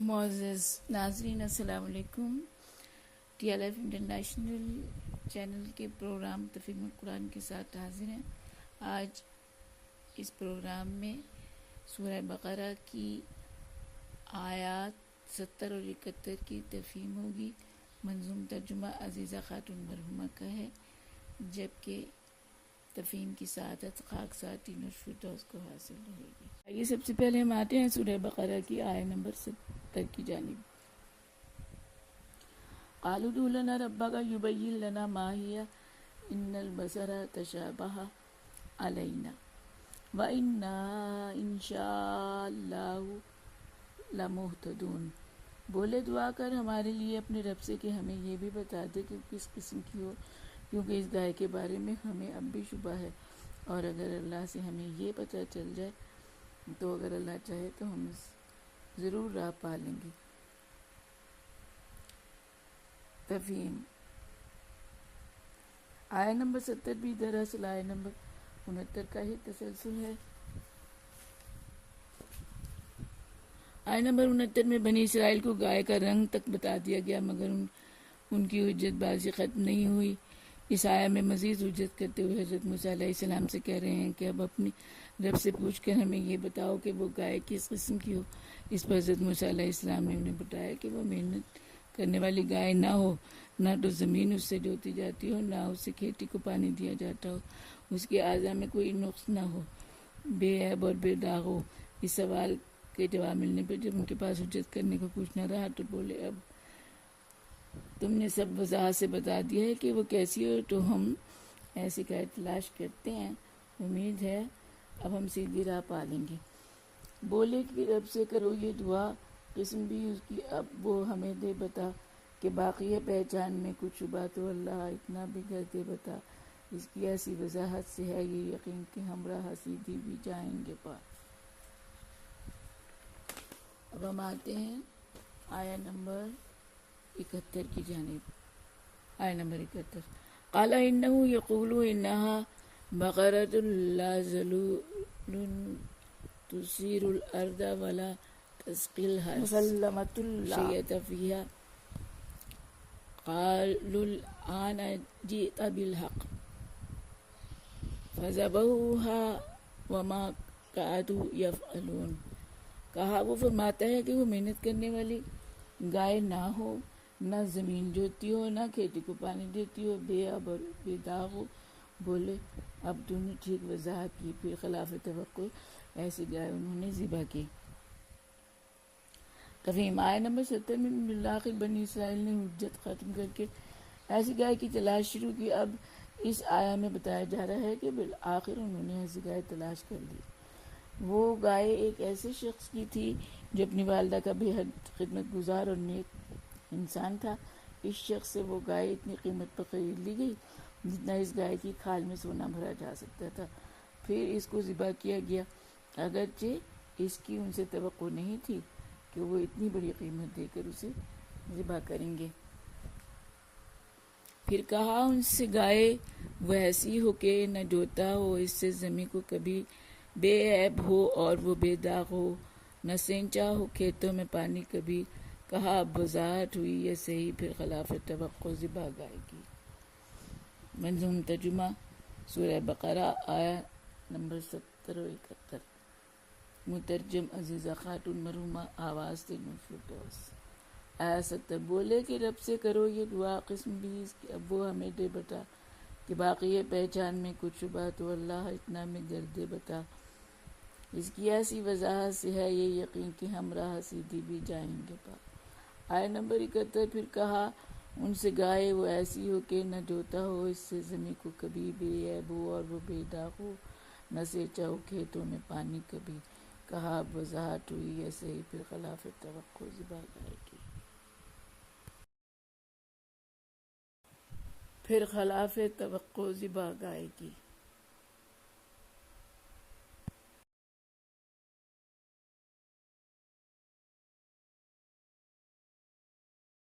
معزز ناظرین السلام علیکم۔ T L F international channel کے پروگرام تفہیم القرآن کے ساتھ حاضر ہیں۔ آج اس پروگرام میں سورہ بقرہ کی آیات 70 اور 71 کی تفہیم ہوگی۔ منظوم ترجمہ عزیزہ خاتون مرحومہ کا ہے، جبکہ تفہیم کی سعادت خاکسار تینوں فردوس کو حاصل رہے گی۔ آئیے سب سے پہلے ہم آتے ہیں سورہ بقرہ کی آیت نمبر 70 کی جانب۔ قالوا ادع لنا ربك يبين لنا ما هي إن البصر تشابه علينا وإنا إن شاء الله لمهتدون۔ بولے دعا کر ہمارے لیے اپنے رب سے کہ ہمیں یہ بھی بتا دے کہ کس قسم کی ہو، کیونکہ اس گائے کے بارے میں ہمیں اب بھی شبہ ہے، اور اگر اللہ سے ہمیں یہ پتہ چل جائے تو اگر اللہ چاہے تو ہم ضرور راہ پا لیں گے۔ تفہیم آیت نمبر 70 بھی دراصل آیت نمبر 69 کا ہی تسلسل ہے۔ آیت نمبر 69 میں بنی اسرائیل کو گائے کا رنگ تک بتا دیا گیا، مگر ان کی حجت بازی ختم نہیں ہوئی۔ اس آیت میں مزید حجت کرتے ہوئے حضرت موسیٰ علیہ السلام سے کہہ رہے ہیں کہ اب اپنی رب سے پوچھ کر ہمیں یہ بتاؤ کہ وہ گائے کس قسم کی ہو۔ اس پر حضرت موسیٰ علیہ السلام نے انہیں بتایا کہ وہ محنت کرنے والی گائے نہ ہو، نہ تو زمین اس سے جوتی جاتی ہو، نہ اسے کھیتی کو پانی دیا جاتا ہو، اس کے اعضاء میں کوئی نقص نہ ہو، بے عیب اور بے داغ ہو۔ اس سوال کے جواب ملنے پر جب ان کے پاس حجت کرنے کو کچھ نہ رہا تو بولے، اب تم نے سب وضاحت سے بتا دیا ہے کہ وہ کیسی ہو، تو ہم ایسی گائے تلاش کرتے ہیں، امید ہے اب ہم سیدھی راہ پا لیں گے۔ بولے کہ رب سے کرو یہ دعا، قسم بھی اس کی اب وہ ہمیں دے بتا کہ باقی ہے پہچان میں کچھ شبہ تو اللہ اتنا بھی کر دے بتا، اس کی ایسی وضاحت سے ہے یہ یقین کہ ہم راہ سیدھی بھی جائیں گے پا۔ اب ہم آتے ہیں آیت نمبر 71 کی جانب۔ آیت نمبر 71 قال انه يقول انها بقرة لا ذلول تثير الارض ولا تسقي الحرث مسلمة لا شية فيها قالوا الآن جئت بالحق فذبحوها وما كادوا يفعلون۔ کہا وہ فرماتا ہے کہ وہ محنت کرنے والی گائے نہ ہو، نہ زمین جوتی ہو، نہ کھیتی کو پانی دیتی ہو، بے عیب اور بے داغ ہو۔ بولے اب تو نے ٹھیک وضاحت کی۔ پھر خلاف توقع ایسی گائے انہوں نے ذبح کی۔ تفہیم آیت نمبر 70 میں بالآخر بنی اسرائیل نے حجت ختم کر کے ایسی گائے کی تلاش شروع کی۔ اب اس آیت میں بتایا جا رہا ہے کہ بالآخر انہوں نے ایسی گائے تلاش کر لی۔ وہ گائے ایک ایسے شخص کی تھی جو اپنی والدہ کا بے حد خدمت گزار اور نیک انسان تھا۔ اس شخص سے وہ گائے اتنی قیمت پر خرید لی گئی جتنا اس گائے کی کھال میں سونا بھرا جا سکتا تھا۔ پھر اس کو ذبح کیا گیا، اگرچہ اس کی ان سے توقع نہیں تھی کہ وہ اتنی بڑی قیمت دے کر اسے ذبح کریں گے۔ پھر کہا ان سے گائے وہ ایسی ہو کہ نہ جوتا ہو اس سے زمین کو کبھی، بے عیب ہو اور وہ بے داغ ہو، نہ سینچا ہو کھیتوں میں پانی کبھی۔ کہا اب وضاحت ہوئی یہ صحیح، پھر خلاف توقع ذبح گائے کی۔ منظوم ترجمہ سورہ بقرہ آیت نمبر 70 و 71۔ مترجم عزیزہ خاتون مرحومہ، آواز تینوں فردوس۔ آیت 70 بولے کہ رب سے کرو یہ دعا، قسم بھی اس کی اب وہ ہمیں دے بتا کہ باقی ہے پہچان میں کچھ شبہ تو اللہ اتنا میں گردے بتا، اس کی ایسی وضاحت سے ہے یہ یقین کہ ہم راہ سیدھی بھی جائیں گے پا۔ آیت نمبر 71 پھر کہا ان سے گائے وہ ایسی ہو کہ نہ جوتا ہو اس سے زمین کو کبھی، بے عیب ہو اور وہ بے داغ ہو، نہ سینچا ہو کھیتوں میں پانی کبھی۔ کہا اب وضاحت ہوئی ہے صحیح، پھر خلاف توقع ذبح گائے کی۔ پھر خلاف توقع ذبح گائے کی۔